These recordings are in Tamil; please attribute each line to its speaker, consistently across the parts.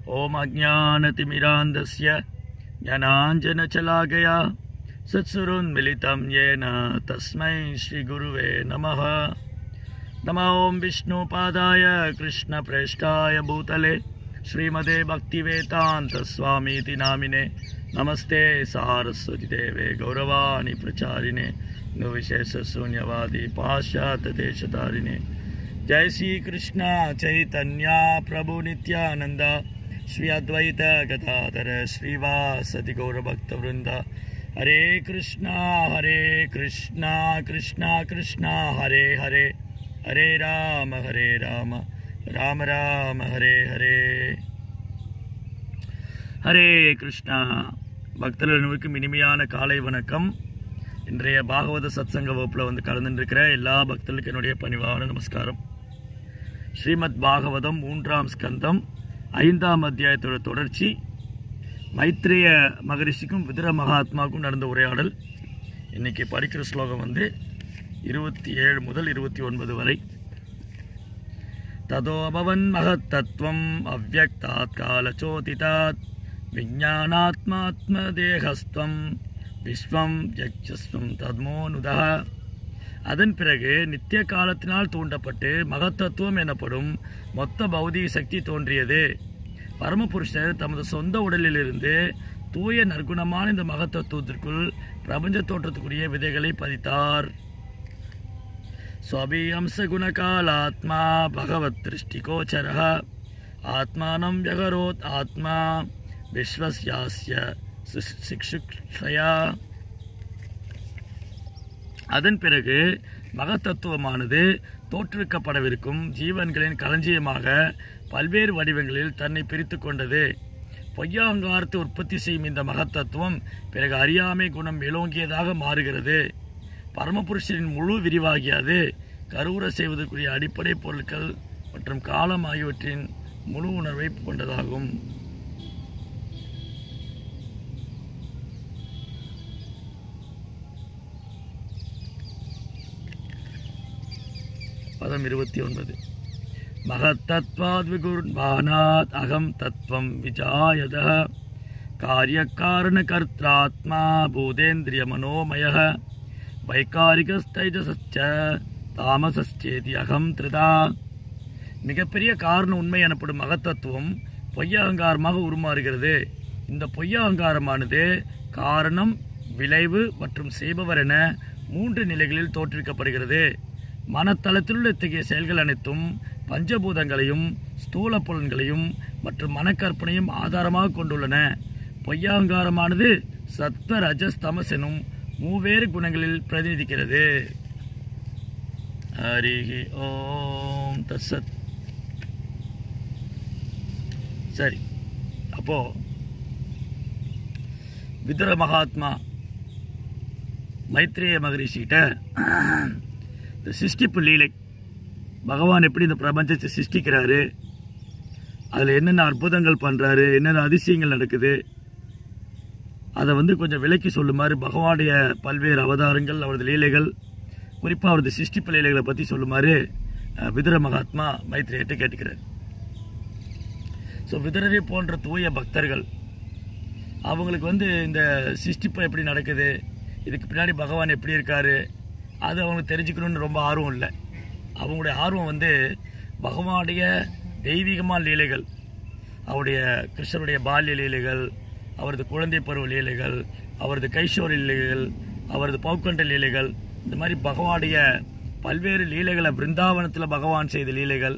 Speaker 1: ओम अज्ञानतिमिरान्धस्य ज्ञानाञ्जनशलाकया सत्सुरोन्मिलितं येन तस्मै श्रीगुरुवे नमः। नमो ओं विष्णुपादाय कृष्णप्रेष्ठाय भूतले श्रीमदे भक्तिवेदान्तस्वामीति नामिने नमस्ते सारस्वती देवे गौरवाणी प्रचारिणे निर्विशेषशून्यवादी पाश्चात्यदेशतारिणे। जय श्री कृष्ण चैतन्य प्रभु नित्यानंद श्री अद्वैत गदाधर श्रीवासदि गौरभक्तवृंद। हरे कृष्णा कृष्णा कृष्णा हरे हरे, हरे राम राम राम हरे हरे। हरे कृष्णा பக்தர்களுக்கு இனிமையான காலை வணக்கம். இன்றைய பாகவத சத்சங்க வகுப்பில் வந்து கலந்துருக்கிற எல்லா பக்தர்களுக்கும் என்னுடைய பணிவான நமஸ்காரம். ஸ்ரீமத் பாகவதம் 3ஆம் ஸ்கந்தம் 5ஆம் அத்தியாயத்தோட தொடர்ச்சி. மைத்ரேய மகரிஷிக்கும் விதுர மகாத்மாவுக்கும் நடந்த உரையாடல். இன்னைக்கு படிக்கிற ஸ்லோகம் வந்து 27 முதல் 29 வரை. ததோபவன் மகத்தத்வம் அவ்யக்தாத் காலச்சோதிதாத் விஞ்ஞானாத்மாத்மதேகஸ்துவம் விஸ்வம் யக்ஷஸ்வம் தத்மோனுதா. அதன் பிறகு நித்திய காலத்தினால் தூண்டப்பட்டு மகத்தத்துவம் எனப்படும் மொத்த பௌதிக சக்தி தோன்றியது. பரமபுருஷர் தமது சொந்த உடலிலிருந்து தூய நற்குணமான இந்த மகத்தத்துவத்திற்குள் பிரபஞ்ச தோற்றத்துக்குரிய விதைகளை பதித்தார். ஸ்வபீயம்ச குணகாலாத்மா பகவத் திருஷ்டிகோச்சரः ஆத்மானம் வ்யகரோத் ஆத்மா விஸ்வஸ்யாஸ்ய சிக்ஷுக்ஷயா. அதன் பிறகு மகத்தத்துவமானது தோற்றுவிக்கப்படவிருக்கும் ஜீவன்களின் களஞ்சியமாக பல்வேறு வடிவங்களில் தன்னை பிரித்து கொண்டது. பொய்யாங்காரத்தை உற்பத்தி செய்யும் இந்த மகத்தத்துவம் பிறகு அறியாமை குணம் மேலோங்கியதாக மாறுகிறது. பரமபுருஷரின் முழு விரிவாகியது கருவுற செய்வதற்குரிய அடிப்படை பொருட்கள் மற்றும் காலம் ஆகியவற்றின் முழு உணர்வை கொண்டதாகும். பதம் 29. மகத்தத்வாத் விகுர்வானாத் அகம் தத்வம் விஜாயதः காரியகாரணகர்த்ராத்மா பூதேந்திரிய மனோமயः வைகாரிகஸ்தைஜசச்ச தாமசச்சேதி அகம் த்ரிதா. மிகப்பெரிய காரண உண்மை எனப்படும் மகத்தத்துவம் பொய்யகங்காரமாக உருமாறுகிறது. இந்த பொய்யகங்காரமானது காரணம், விளைவு மற்றும் செய்பவர் என 3 நிலைகளில் தோற்றுவிக்கப்படுகிறது. மனத்தளத்திலுள்ள இத்தகைய செயல்கள் அனைத்தும் பஞ்சபூதங்களையும் ஸ்தூல புலன்களையும் மற்றும் மனக்கற்பனையும் ஆதாரமாக கொண்டுள்ளன. பொய்யகங்காரமானது சத்வ ரஜஸ் தமஸ் எனும் 3 குணங்களில் பிரதிநிதிக்கிறது. ஹரி ஓம் தத்சத். சரி, அப்போ விதுர மகாத்மா மைத்ரேய மகரிஷிகிட்ட இந்த சிருஷ்டிப்பு லீலை, பகவான் எப்படி இந்த பிரபஞ்சத்தை சிருஷ்டிக்கிறாரு, அதில் என்னென்ன அற்புதங்கள் பண்ணுறாரு, என்னென்ன அதிசயங்கள் நடக்குது, அதை வந்து கொஞ்சம் விளக்கி சொல்லுமாறு பகவானுடைய பல்வேறு அவதாரங்கள், அவரது லீலைகள், குறிப்பாக அவரது சிருஷ்டிப்பு லீலைகளை பற்றி சொல்லுமாறு விதுர மகாத்மா மைத்ரேயிட்ட கேட்டுக்கிறார். ஸோ விதுரரை போன்ற தூய பக்தர்கள் அவங்களுக்கு வந்து இந்த சிருஷ்டிப்பு எப்படி நடக்குது, இதுக்கு பின்னாடி பகவான் எப்படி இருக்காரு, அது அவங்களுக்கு தெரிஞ்சுக்கணுன்னு ரொம்ப ஆர்வம் இல்லை. அவங்களுடைய ஆர்வம் வந்து பகவானுடைய தெய்வீகமான லீலைகள், அவருடைய கிருஷ்ணருடைய பால்ய லீலைகள், அவரது குழந்தை பருவ லீலைகள், அவரது கைஷோரி லீலைகள், அவரது பௌக்கண்ட லீலைகள், இந்த மாதிரி பகவானுடைய பல்வேறு லீலைகளை, பிருந்தாவனத்தில் பகவான் செய்த லீலைகள்,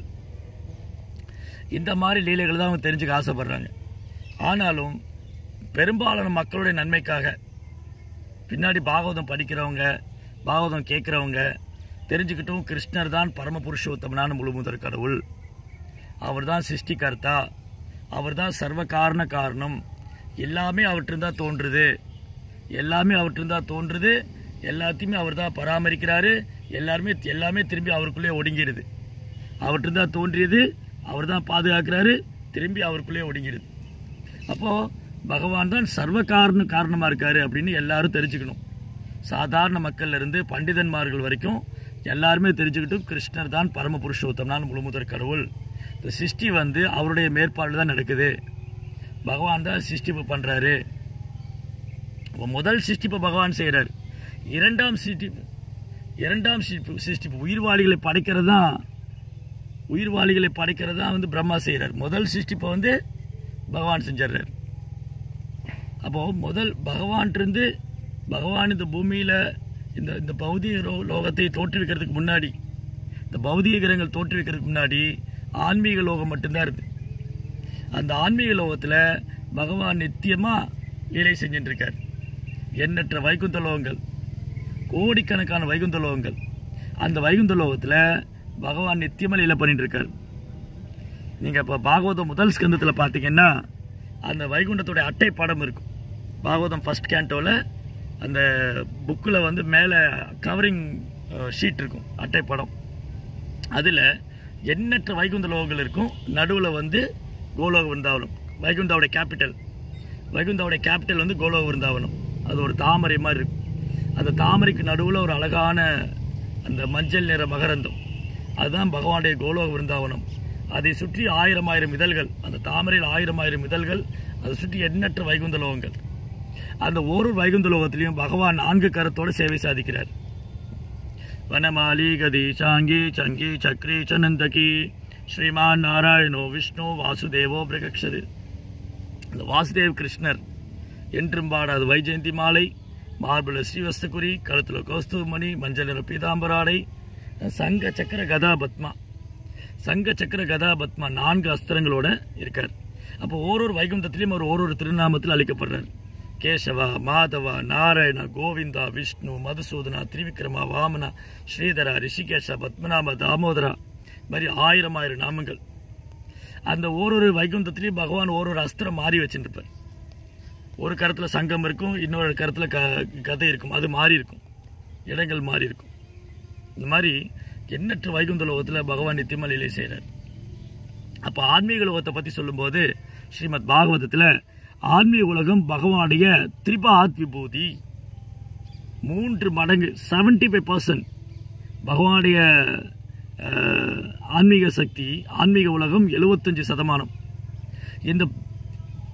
Speaker 1: இந்த மாதிரி லீலைகள் தான் அவங்க தெரிஞ்சுக்க ஆசைப்படுறாங்க. ஆனாலும் பெரும்பாலான மக்களுடைய நன்மைக்காக பின்னாடி பாகவதம் படிக்கிறவங்க, பாகவதம் கேட்குறவங்க தெரிஞ்சுக்கிட்டும் கிருஷ்ணர் தான் பரமபுருஷோத்தமனான முழுமுதற் கடவுள், அவர் தான் சிருஷ்டிகர்த்தா, அவர் தான் சர்வ காரண காரணம், எல்லாமே அவற்றிருந்தான் தோன்றுது, எல்லாமே அவற்றிருந்தான் தோன்றுது, எல்லாத்தையுமே அவர் தான் பராமரிக்கிறாரு, எல்லாமே திரும்பி அவருக்குள்ளே ஒடுங்கிடுது. அவற்றிருந்தான் தோன்றியது, அவர் தான் பாதுகாக்கிறாரு, திரும்பி அவருக்குள்ளே ஒடுங்கிடுது. அப்போது பகவான் தான் சர்வ காரணமாக இருக்காரு அப்படின்னு எல்லாரும் தெரிஞ்சுக்கணும். சாதாரண மக்கள்ல இருந்து பண்டிதன்மார்கள் வரைக்கும் எல்லாருமே தெரிஞ்சுக்கிட்டும் கிருஷ்ணர் தான் பரமபுருஷோத்தமனான முழுமுதற் கடவுள். இந்த சிருஷ்டி வந்து அவருடைய மேற்பார்வையில் தான் நடக்குது. பகவான் தான் சிருஷ்டிப்பு பண்ணுறாரு. முதல் சிருஷ்டிப்பை பகவான் செய்கிறார். இரண்டாம் சிருஷ்டிப்பு உயிர்வாளிகளை படைக்கிறது தான் வந்து பிரம்மா செய்கிறார். முதல் சிருஷ்டிப்பை வந்து பகவான் செஞ்சிடறார். அப்போது பகவான் இந்த பூமியில் இந்த பௌதிக லோகத்தை தோற்றுவிக்கிறதுக்கு முன்னாடி, இந்த பௌதிக கிரகங்கள் தோற்றுவிக்கிறதுக்கு முன்னாடி ஆன்மீக லோகம் மட்டும்தான் இருக்குது. அந்த ஆன்மீக லோகத்தில் பகவான் நித்தியமாக லீலை செஞ்சுட்டு இருக்கார். எண்ணற்ற வைகுந்த லோகங்கள், கோடிக்கணக்கான வைகுந்த லோகங்கள். அந்த வைகுந்த லோகத்தில் பகவான் நித்தியமாக லீலை பண்ணிட்டு இருக்கார். நீங்கள் இப்போ பாகவதம் முதல் ஸ்கந்தத்தில் பார்த்தீங்கன்னா அந்த வைகுண்டத்தோடைய அட்டை படம் இருக்கும். பாகவதம் ஃபர்ஸ்ட் கேண்டோவில் அந்த புக்கில் வந்து மேலே கவரிங் ஷீட் இருக்கும், அட்டை படம். அதில் எண்ணற்ற வைகுந்த லோகங்கள் இருக்கும். நடுவில் வந்து கோலோக விருந்தாவனம், வைகுந்தாவுடைய கேபிட்டல் வந்து கோலோக விருந்தாவனம். அது ஒரு தாமரை மாதிரி இருக்கும். அந்த தாமரைக்கு நடுவில் ஒரு அழகான அந்த மஞ்சள் நிற மகரந்தம், அதுதான் பகவானுடைய கோலோக விருந்தாவனம். அதை சுற்றி 1000 இதழ்கள், அந்த தாமரையில் 1000 இதழ்கள், அதை சுற்றி எண்ணற்ற வைகுந்த லோகங்கள். அந்த ஒரு வைகுந்த லோகத்திலையும் பகவான் 4 கரத்தோடு சேவை சாதிக்கிறார். வனமாலி கதி சாங்கி சங்கி சக்ரி சனந்தகி ஸ்ரீமான் நாராயணோ விஷ்ணு வாசுதேவோ பிரகக்ஷது. இந்த வாசுதேவ் கிருஷ்ணர் என்றும் பாடாது வைஜெயந்தி மாலை, மார்புல ஸ்ரீவஸ்தகுரி, கழுத்துல கௌஸ்துவமணி, மஞ்சள் நிற பீதாம்பராடை, சங்க சக்கர கதா பத்மா 4 அஸ்திரங்களோட இருக்கார். அப்போ ஒரு வைகுந்தத்திலையும் அவர் ஒரு திருநாமத்தில் அழைக்கப்படுறார். கேசவா, மாதவா, நாராயண, கோவிந்தா, விஷ்ணு, மதுசூதனா, திரிவிக்ரமா, வாமனா, ஸ்ரீதரா, ரிஷிகேஷா, பத்மநாப, தாமோதரா, மாதிரி 1000 நாமங்கள். அந்த ஒரு வைகுந்தத்திலையும் பகவான் ஒரு அஸ்திரம் மாறி வச்சுருப்பார். ஒரு கரத்தில் சங்கம் இருக்கும், இன்னொரு கரத்தில் கதை இருக்கும். அது மாறி இருக்கும், இடங்கள் மாறி இருக்கும். இந்த மாதிரி எண்ணற்ற வைகுந்த லோகத்தில் பகவான் நித்தியமாக லீலை செய்கிறார். அப்போ ஆன்மீக லோகத்தை பற்றி சொல்லும்போது ஸ்ரீமத் பாகவதத்தில் ஆன்மீக உலகம் பகவானுடைய திரிபாத் விபூதி 3 மடங்கு 75% பகவானுடைய ஆன்மீக சக்தி. ஆன்மீக உலகம் 75%. இந்த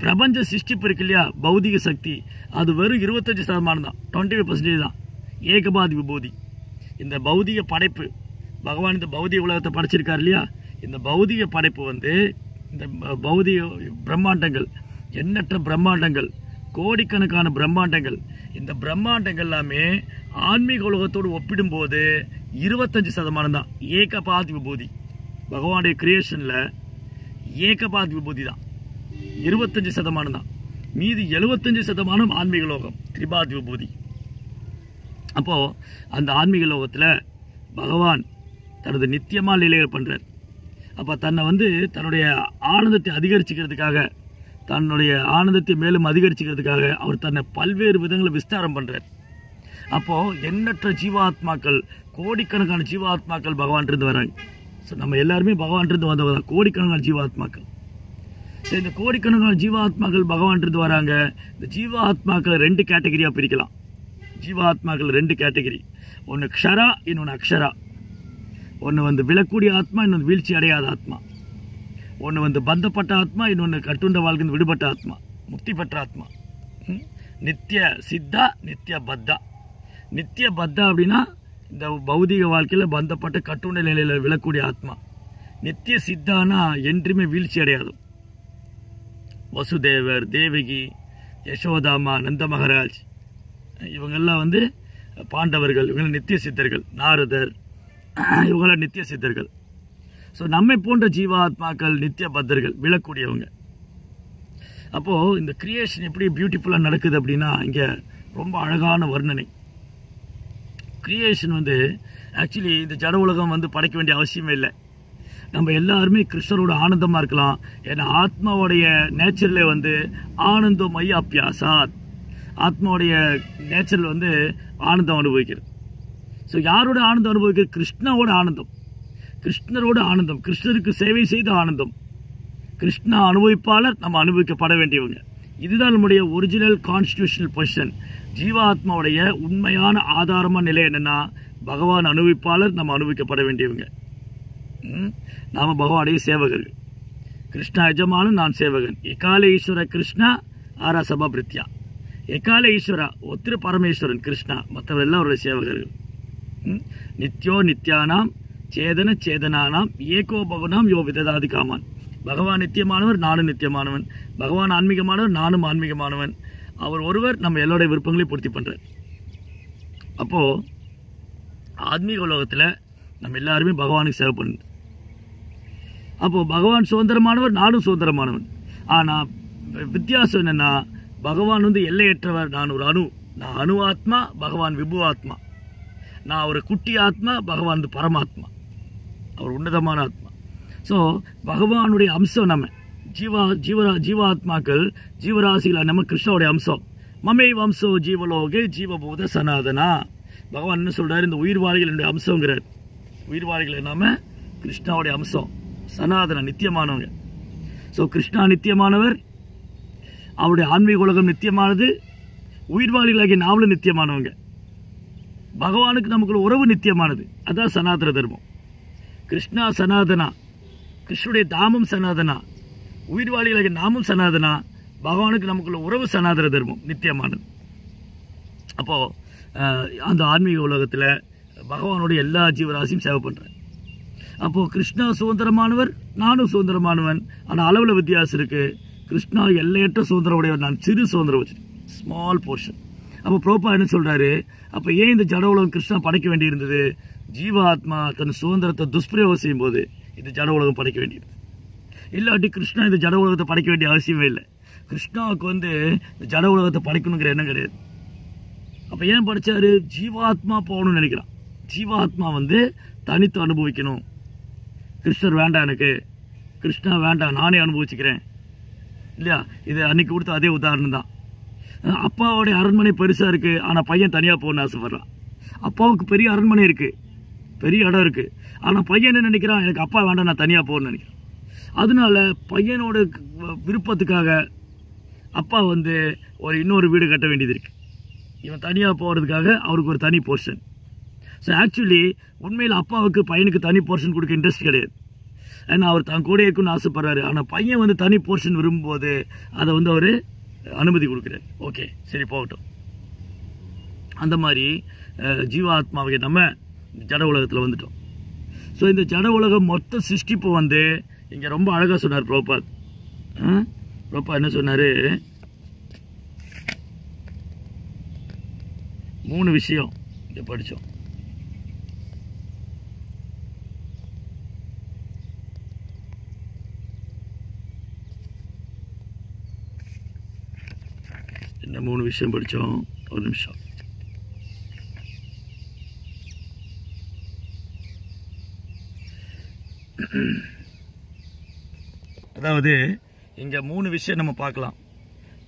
Speaker 1: பிரபஞ்ச சிருஷ்டிப்பு இருக்கு இல்லையா, பௌதிக சக்தி, அது வெறும் 25% தான், 25% தான் ஏகபாத் விபூதி. இந்த பௌதிக படைப்பு, பகவான் இந்த பௌதிக உலகத்தை படைச்சிருக்கார் இல்லையா, இந்த பௌதிக படைப்பு வந்து இந்த பௌதிக பிரம்மாண்டங்கள், எண்ணற்ற பிரம்மாண்டங்கள், கோடிக்கணக்கான பிரம்மாண்டங்கள், இந்த பிரம்மாண்டங்கள் எல்லாமே ஆன்மீக உலகத்தோடு ஒப்பிடும்போது 25% தான் ஏகபாத் விபூதி. பகவானுடைய கிரியேஷனில் ஏகபாத் விபூதி தான் 25% தான். மீதி 75% ஆன்மீக லோகம், திரிபாத் விபூதி. அப்போது அந்த ஆன்மீக லோகத்தில் பகவான் தனது நித்தியமாக லீலைகள் பண்ணுறார். அப்போ தன்னை வந்து தன்னுடைய ஆனந்தத்தை அதிகரிச்சுக்கிறதுக்காக, தன்னுடைய ஆனந்தத்தை மேலும் அதிகரிச்சுக்கிறதுக்காக அவர் தன்னை பல்வேறு விதங்களை விஸ்தாரம் பண்ணுறார். அப்போது எண்ணற்ற ஜீவாத்மாக்கள், கோடிக்கணக்கான ஜீவாத்மாக்கள் பகவான்கிட்ட வராங்க. ஸோ நம்ம எல்லாருமே பகவான்கிட்ட வந்தவங்க தான், கோடிக்கணக்கான ஜீவாத்மாக்கள். ஸோ இந்த கோடிக்கணக்கான ஜீவாத்மாக்கள் பகவான்கிட்ட வராங்க. இந்த ஜீவாத்மாக்களை 2 கேட்டகரியாக பிரிக்கலாம். ஜீவாத்மாக்கள் 2 கேட்டகரி. ஒன்று க்ஷரா, இன்னொன்று அக்ஷரா. ஒன்று வந்து விழக்கூடிய ஆத்மா, இன்னொன்று வீழ்ச்சி அடையாத ஆத்மா. ஒன்று வந்து பந்தப்பட்ட ஆத்மா, இன்னொன்று கட்டுண்ட வாழ்க்கை விடுபட்ட ஆத்மா, முக்தி பெற்ற ஆத்மா. நித்திய சித்தா, நித்திய பத்தா. நித்திய பத்தா அப்படின்னா இந்த பௌதிக வாழ்க்கையில் பந்தப்பட்ட கட்டுண்ட நிலையில் விழக்கூடிய ஆத்மா. நித்திய சித்தானா என்றுமே வீழ்ச்சி அடையாது. வசுதேவர், தேவகி, யசோதாமா, நந்த மகாராஜ், இவங்கெல்லாம் வந்து பாண்டவர்கள், இவங்க நித்திய சித்தர்கள். நாரதர், இவங்களாம் நித்திய சித்தர்கள். ஸோ நம்மை போன்ற ஜீவாத்மாக்கள் நித்திய பத்தர்கள், விழக்கூடியவங்க. அப்போது இந்த கிரியேஷன் எப்படி பியூட்டிஃபுல்லாக நடக்குது அப்படின்னா, இங்கே ரொம்ப அழகான வர்ணனை. கிரியேஷன் வந்து ஆக்சுவலி இந்த ஜட உலகம் வந்து படைக்க வேண்டிய அவசியமே இல்லை. நம்ம எல்லாருமே கிருஷ்ணரோட ஆனந்தமாக இருக்கலாம். ஏன்னா ஆத்மாவோடைய நேச்சரில் வந்து ஆனந்தமய அப்பியாசாத், ஆத்மாவுடைய நேச்சரில் வந்து ஆனந்தம் அனுபவிக்கிறது. ஸோ யாரோட ஆனந்தம் அனுபவிக்கிறது? கிருஷ்ணாவோட ஆனந்தம், கிருஷ்ணரோட ஆனந்தம், கிருஷ்ணருக்கு சேவை செய்த ஆனந்தம். கிருஷ்ணா அனுபவிப்பாளர், நம்ம அனுபவிக்கப்பட வேண்டியவங்க. இதுதான் நம்முடைய ஒரிஜினல் கான்ஸ்டிடியூஷனல் பொசிஷன். ஜீவாத்மாவுடைய உண்மையான ஆதாரமான நிலை என்னென்னா, பகவான் அனுபவிப்பாளர், நம்ம அனுபவிக்கப்பட வேண்டியவங்க. நாம் பகவானுடைய சேவகர்கள். கிருஷ்ணா எஜமானன், நான் சேவகன். எக்கால ஈஸ்வர கிருஷ்ணா ஆரா சபா பிரித்யா. எக்கால ஈஸ்வரா ஒத்திரு பரமேஸ்வரன் கிருஷ்ணா, மற்றவரெல்லாம் அவருடைய சேவகர்கள். நித்யோ நித்யானாம் சேதன சேதனானாம் ஏகோ பகுனாம் யோ விததாதி காமான். பகவான் நித்தியமானவர், நானும் நித்தியமானவன். பகவான் ஆன்மீகமானவர், நானும் ஆன்மீகமானவன். அவர் ஒருவர் நம்ம எல்லோருடைய விருப்பங்களையும் பூர்த்தி பண்ணுறார். அப்போது ஆன்மீக உலகத்தில் நம்ம எல்லாருமே பகவானுக்கு சேவை பண்ணு. அப்போது பகவான் சுதந்திரமானவர், நானும் சுதந்திரமானவன். ஆனால் வித்தியாசம் என்னென்னா, பகவான் வந்து எல்லையற்றவர், நான் ஒரு அணு. நான் அணு ஆத்மா, பகவான் விபு ஆத்மா. நான் ஒரு குட்டி ஆத்மா, பகவான் வந்து பரமாத்மா, அவர் உன்னதமான ஆத்மா. ஸோ பகவானுடைய அம்சம் நம்ம ஜீவாத்மாக்கள், ஜீவராசிகள் நம்ம கிருஷ்ணாவுடைய அம்சம். மமே வம்சோ ஜீவலோகே ஜீவபூத சனாதனா. பகவான் என்ன சொல்கிறார், இந்த உயிர்வாளிகளுடைய அம்சங்கிறார். உயிர்வாளிகள் நாம கிருஷ்ணாவுடைய அம்சம், சனாதன நித்தியமானவங்க. ஸோ கிருஷ்ணா நித்தியமானவர், அவருடைய ஆன்மீக உலகம் நித்தியமானது, உயிர்வாளிகளாகிய நாமளும் நித்தியமானவங்க. பகவானுக்கு நமக்குள்ள உறவு நித்தியமானது, அதான் சனாதன தர்மம். கிருஷ்ணா சனாதனா, கிருஷ்ணனுடைய தாமம் சனாதனா, உயிர்வாளிகளாகிய நாமும் சனாதனா, பகவானுக்கு நமக்குள்ள உறவு சனாதன தர்மம் நித்தியமானது. அப்போது அந்த ஆன்மீக உலகத்தில் பகவானுடைய எல்லா ஜீவராசியும் சேவை பண்ணுறேன். அப்போது கிருஷ்ணா சுதந்திரமானவர், நானும் சுதந்திரமானவன். ஆனால் அளவில் வித்தியாசம் இருக்குது. கிருஷ்ணா எல்லையற்ற சுதந்திரம் உடையவர், நான் சிறு சுதந்திரம் வச்சுருக்கேன், ஸ்மால் போர்ஷன். அப்போ பிரபுபா என்ன சொல்கிறாரு, அப்போ ஏன் இந்த ஜட உலகம் கிருஷ்ணா படைக்க வேண்டியிருந்தது? ஜீவாத்மா தன் சுதந்திரத்தை துஷ்பிரயோகம் செய்யும்போது இந்த ஜட உலகம் படைக்க வேண்டியது. இல்லாட்டி கிருஷ்ணா இந்த ஜட உலகத்தை படைக்க வேண்டிய அவசியமே இல்லை. கிருஷ்ணாவுக்கு வந்து இந்த ஜட உலகத்தை படைக்கணுங்கிற எண்ணம் கிடையாது. அப்போ ஏன் படித்தார்? ஜீவாத்மா போகணும்னு நினைக்கிறான். ஜீவாத்மா வந்து தனித்து அனுபவிக்கணும். கிருஷ்ணர் வேண்டாம், எனக்கு கிருஷ்ணா வேண்டாம், நானே அனுபவிச்சுக்கிறேன் இல்லையா? இது அன்னைக்கு கொடுத்த அதே உதாரணம் தான். அப்பாவோடைய அரண்மனை பெருசாக இருக்குது, ஆனால் பையன் தனியாக போகணுன்னு ஆசைப்பட்றான். அப்பாவுக்கு பெரிய அரண்மனை இருக்குது, பெரிய இடம் இருக்குது. ஆனால் பையன் என்ன நினைக்கிறான், எனக்கு அப்பா வேண்டாம், நான் தனியாக போகணுன்னு நினைக்கிறேன். அதனால பையனோட விருப்பத்துக்காக அப்பா வந்து இன்னொரு வீடு கட்ட வேண்டியது இருக்குது. இவன் தனியாக போகிறதுக்காக அவருக்கு ஒரு தனி போர்ஷன். ஸோ ஆக்சுவலி உண்மையில் அப்பாவுக்கு பையனுக்கு தனி போர்ஷன் கொடுக்க இன்ட்ரெஸ்ட் கிடையாது. ஏன்னா அவர் தான் கூட இருக்குன்னு ஆசைப்படுறாரு. ஆனால் பையன் வந்து தனி போர்ஷன் விரும்பும்போது அதை வந்து அவர் அனுமதி கொடுக்குறாரு. ஓகே, சரி போகட்டும். அந்த மாதிரி ஜீவாத்மாவை நம்ம ஜட உலகத்தில் வந்துட்டோம். ஸோ இந்த ஜட உலகம் மொத்த சிருஷ்டிப்பு வந்து இங்கே ரொம்ப அழகாக சொன்னார் பிரபுபாத். பிரபுபாத் என்ன சொன்னார், 3 விஷயம் இங்கே படித்தோம். என்ன 3 விஷயம் படித்தோம்? ஒரு நிமிஷம். அதாவது இங்கே 3 விஷயம் நம்ம பார்க்கலாம்.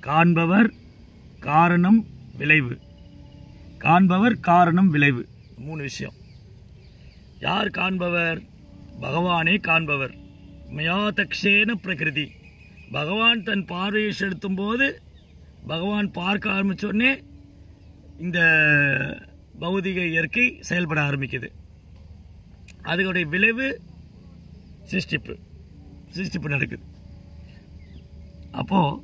Speaker 1: காண்பவர், காரணம், விளைவு. காண்பவர், காரணம், விளைவு, 3 விஷயம். யார் காண்பவர்? பகவானே காண்பவர். மயாதக்ஷேன பிரகிருதி. பகவான் தன் பார்வையை செலுத்தும் போது, பகவான் பார்க்க ஆரம்பித்தோடனே இந்த பௌதிக இயற்கை செயல்பட ஆரம்பிக்குது. அதனுடைய விளைவு சிருஷ்டிப்பு நடக்குது. அப்போது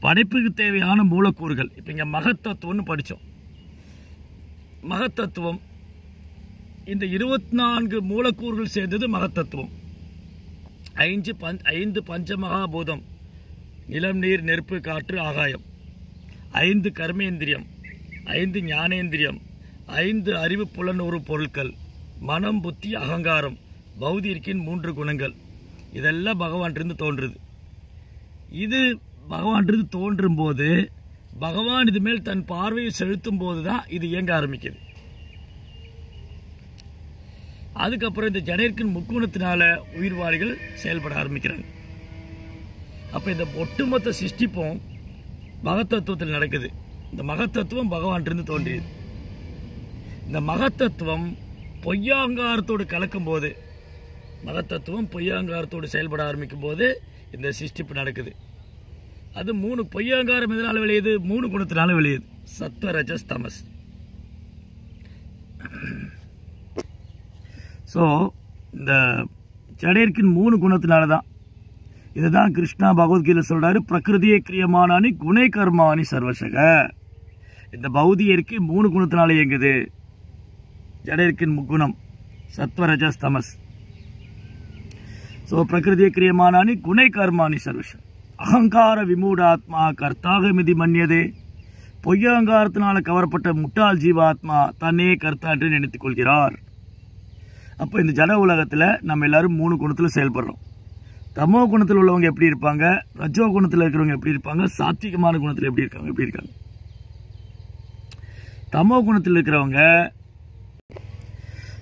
Speaker 1: படைப்புக்கு தேவையான மூலக்கூறுகள், இப்போ இங்கே மகத்தத்துவம்னு படித்தோம். மகத்தத்துவம் இந்த 24 மூலக்கூறுகள் சேர்ந்தது மகத்தத்துவம். 5 பஞ்சமகாபூதம், நிலம், நீர், நெருப்பு, காற்று, ஆகாயம். 5 கர்மேந்திரியம், 5 ஞானேந்திரியம், 5 அறிவு புலனுறு பொருட்கள், மனம், புத்தி, அகங்காரம், பௌதிகின் 3 குணங்கள். இதெல்லாம் பகவான்கிட்ட தோன்றுது. இது பகவான்கிட்ட தோன்றும் போது, பகவான் இது மேல் தன் பார்வையை செலுத்தும் போது தான் இது இயங்க ஆரம்பிக்குது. அதுக்கப்புறம் இந்த ஜடேற்கின் முக்குணத்தினால உயிர்வாளிகள் செயல்பட ஆரம்பிக்கிறாங்க. அப்போ இந்த ஒட்டுமொத்த சிருஷ்டிப்பும் மகத்தத்துவத்தில் நடக்குது. இந்த மகத்தத்துவம் பகவான்கிட்ட தோன்றியது. இந்த மகத்தத்துவம் பொய்யாங்காரத்தோடு கலக்கும் போது, மகத்தத்துவம் பொய்யாங்காரத்தோடு செயல்பட ஆரம்பிக்கும் போது இந்த சிருஷ்டிப்பு நடக்குது. அது 3 பொய்யாங்காரம் எதனால விளையுது? 3 குணத்தினால விளையுது. சத்வ, ரஜஸ், தமஸ். ஸோ இந்த ஜடையர்க்கின் 3 குணத்தினால தான். இதுதான் கிருஷ்ணா பகவத்கீதை சொல்றாரு, பிரகிருதியே கிரியமானானி குணை கர்மானி சர்வசக. இந்த பௌதிகருக்கு 3 குணத்தினால இயங்குது. ஜடையர்க்கின் முக்குணம் சத்வரஜஸ் தமஸ். ஸோ பிரகிருதியே கிரியமானானி குணை கர்மானி சர்வச. அகங்கார விமூடாத்மா கர்த்தாக மிதி மன்னியதே. பொய்யங்காரத்தினால கவரப்பட்ட முட்டாள் ஜீவாத்மா தன்னே கர்த்தா என்று நினைத்துக் கொள்கிறார். அப்போ இந்த ஜட உலகத்தில் நம்ம எல்லாரும் 3 குணத்தில் செயல்படுறோம். தமோ குணத்தில் உள்ளவங்க எப்படி இருப்பாங்க, ரஜோ குணத்தில் இருக்கிறவங்க எப்படி இருப்பாங்க, சாத்விகமான குணத்தில் எப்படி இருக்காங்க. தமோ குணத்தில் இருக்கிறவங்க,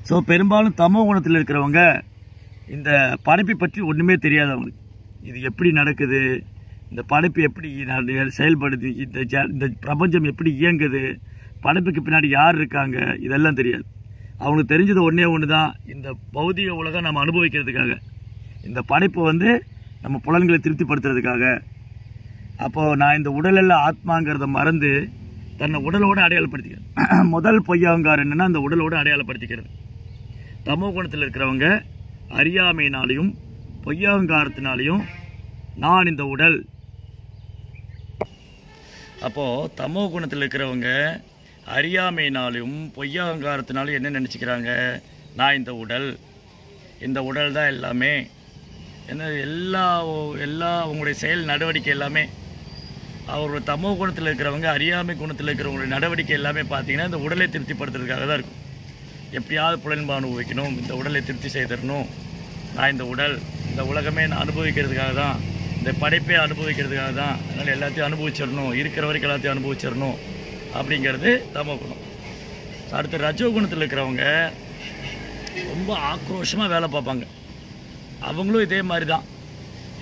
Speaker 1: ஸோ பெரும்பாலும் தமோ குணத்தில் இருக்கிறவங்க இந்த படைப்பை பற்றி ஒன்றுமே தெரியாது அவங்களுக்கு. இது எப்படி நடக்குது, இந்த படைப்பு எப்படி செயல்படுது, இந்த பிரபஞ்சம் எப்படி இயங்குது, படைப்புக்கு பின்னாடி யார் இருக்காங்க, இதெல்லாம் தெரியாது. அவங்களுக்கு தெரிஞ்சது ஒன்று தான், இந்த பௌதிக உலகம் நம்ம அனுபவிக்கிறதுக்காக, இந்த படைப்பு நம்ம புலன்களை திருப்திப்படுத்துறதுக்காக. அப்போது நான் இந்த உடலெல்லாம் ஆத்மாங்கிறத மறந்து தன்னை உடலோடு அடையாளப்படுத்திக்கிறேன். முதல் பொய்யங்காரம் என்னென்னா அந்த உடலோடு அடையாளப்படுத்திக்கிறது. தமோ குணத்தில் இருக்கிறவங்க அறியாமையினாலையும் பொய்யங்காரத்தினாலையும் நான் இந்த உடல். அப்போது தமோ குணத்தில் இருக்கிறவங்க அறியாமையினாலும் பொய்யங்காரத்தினாலும் என்ன நினச்சிக்கிறாங்க, நான் இந்த உடல் தான் எல்லாமே, என்ன எல்லா அவங்களுடைய செயல் நடவடிக்கை எல்லாமே. அவரோட தமோ குணத்தில் இருக்கிறவங்க அறியாமை குணத்தில் இருக்கிறவங்களுடைய நடவடிக்கை எல்லாமே பார்த்தீங்கன்னா இந்த உடலை திருப்திப்படுத்துறதுக்காக தான் இருக்கும். எப்படியாவது புலன்பு அனுபவிக்கணும், இந்த உடலை திருப்தி செய்திடணும், நான் இந்த உலகமே நான் அனுபவிக்கிறதுக்காக தான், இந்த படைப்பை அனுபவிக்கிறதுக்காக தான், அதனால் எல்லாத்தையும் அனுபவிச்சிடணும், இருக்கிற வரைக்கும் எல்லாத்தையும் அனுபவிச்சிடணும் அப்படிங்கிறது தமோ குணம். அடுத்து ரஜோ குணத்தில் இருக்கிறவங்க ரொம்ப ஆக்ரோஷமாக வேலை பார்ப்பாங்க. அவங்களும் இதே மாதிரி தான்,